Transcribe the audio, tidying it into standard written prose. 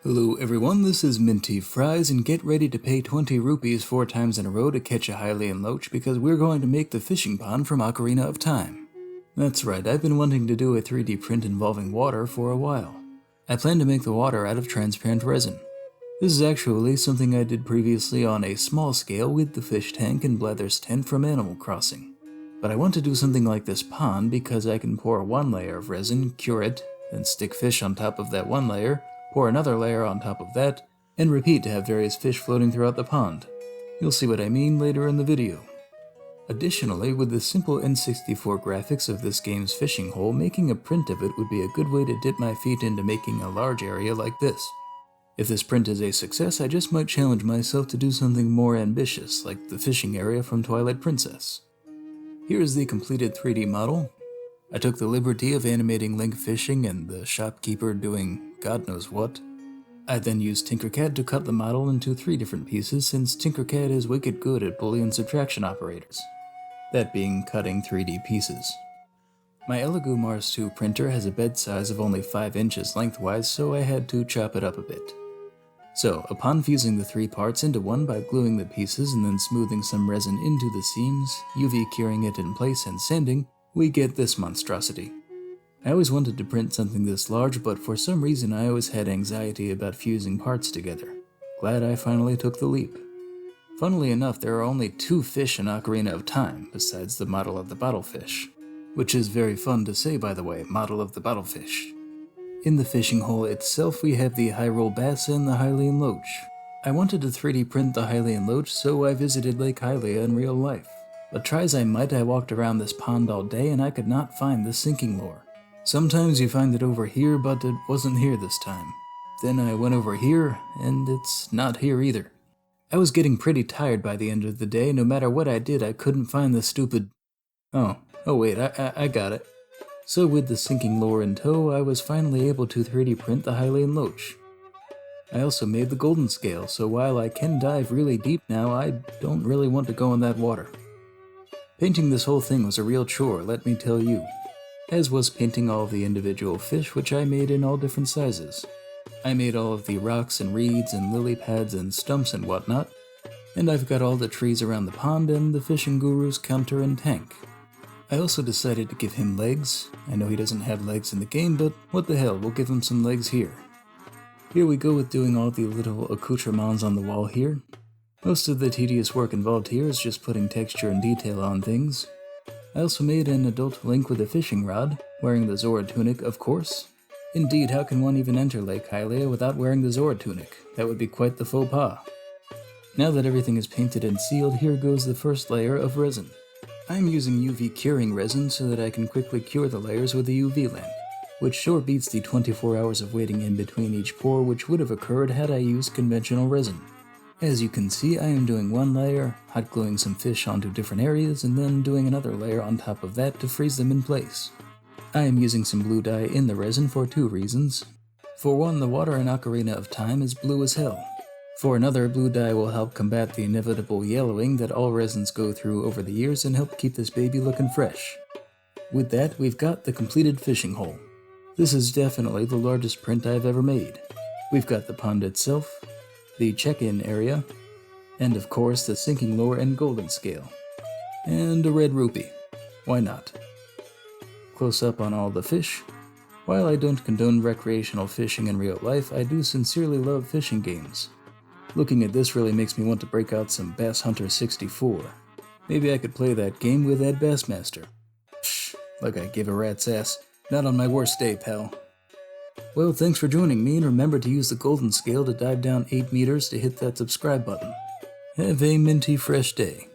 Hello everyone, this is Minty Fries, and get ready to pay 20 rupees 4 times in a row to catch a Hylian loach because we're going to make the fishing pond from Ocarina of Time. That's right, I've been wanting to do a 3D print involving water for a while. I plan to make the water out of transparent resin. This is actually something I did previously on a small scale with the fish tank and Blether's tent from Animal Crossing. But I want to do something like this pond because I can pour one layer of resin, cure it, then stick fish on top of that one layer, pour another layer on top of that, and repeat to have various fish floating throughout the pond. You'll see what I mean later in the video. Additionally, with the simple N64 graphics of this game's fishing hole, making a print of it would be a good way to dip my feet into making a large area like this. If this print is a success, I just might challenge myself to do something more ambitious, like the fishing area from Twilight Princess. Here is the completed 3D model. I took the liberty of animating Link fishing and the shopkeeper doing God knows what. I then used Tinkercad to cut the model into 3 different pieces since Tinkercad is wicked good at Boolean subtraction operators. That being cutting 3D pieces. My Elegoo Mars 2 printer has a bed size of only 5 inches lengthwise, so I had to chop it up a bit. So, upon fusing the 3 parts into one by gluing the pieces and then smoothing some resin into the seams, UV curing it in place and sanding, we get this monstrosity. I always wanted to print something this large, but for some reason I always had anxiety about fusing parts together. Glad I finally took the leap. Funnily enough, there are only 2 fish in Ocarina of Time, besides the model of the bottlefish. Which is very fun to say, by the way, model of the bottlefish. In the fishing hole itself, we have the Hyrule bass and the Hylian loach. I wanted to 3D print the Hylian loach, so I visited Lake Hylia in real life. But try as I might, I walked around this pond all day and I could not find the sinking lure. Sometimes you find it over here, but it wasn't here this time. Then I went over here, and it's not here either. I was getting pretty tired by the end of the day. No matter what I did, I couldn't find the stupid... Oh wait, I got it. So with the sinking lure in tow, I was finally able to 3D print the Hylian loach. I also made the golden scale, so while I can dive really deep now, I don't really want to go in that water. Painting this whole thing was a real chore, let me tell you. As was painting all of the individual fish, which I made in all different sizes. I made all of the rocks and reeds and lily pads and stumps and whatnot. And I've got all the trees around the pond and the fishing guru's counter and tank. I also decided to give him legs. I know he doesn't have legs in the game, but what the hell, we'll give him some legs here. Here we go with doing all the little accoutrements on the wall here. Most of the tedious work involved here is just putting texture and detail on things. I also made an adult Link with a fishing rod, wearing the Zora tunic, of course. Indeed, how can one even enter Lake Hylia without wearing the Zora tunic? That would be quite the faux pas. Now that everything is painted and sealed, here goes the first layer of resin. I'm using UV curing resin so that I can quickly cure the layers with a UV lamp, which sure beats the 24 hours of waiting in between each pour which would have occurred had I used conventional resin. As you can see, I am doing one layer, hot gluing some fish onto different areas, and then doing another layer on top of that to freeze them in place. I am using some blue dye in the resin for 2 reasons. For one, the water in Ocarina of Time is blue as hell. For another, blue dye will help combat the inevitable yellowing that all resins go through over the years and help keep this baby looking fresh. With that, we've got the completed fishing hole. This is definitely the largest print I've ever made. We've got the pond itself, the check-in area, and of course the sinking lure and golden scale. And a red rupee. Why not? Close up on all the fish. While I don't condone recreational fishing in real life, I do sincerely love fishing games. Looking at this really makes me want to break out some Bass Hunter 64. Maybe I could play that game with Ed Bassmaster. Psh, like I give a rat's ass. Not on my worst day, pal. Well, thanks for joining me, and remember to use the golden scale to dive down 8 meters to hit that subscribe button. Have a minty fresh day.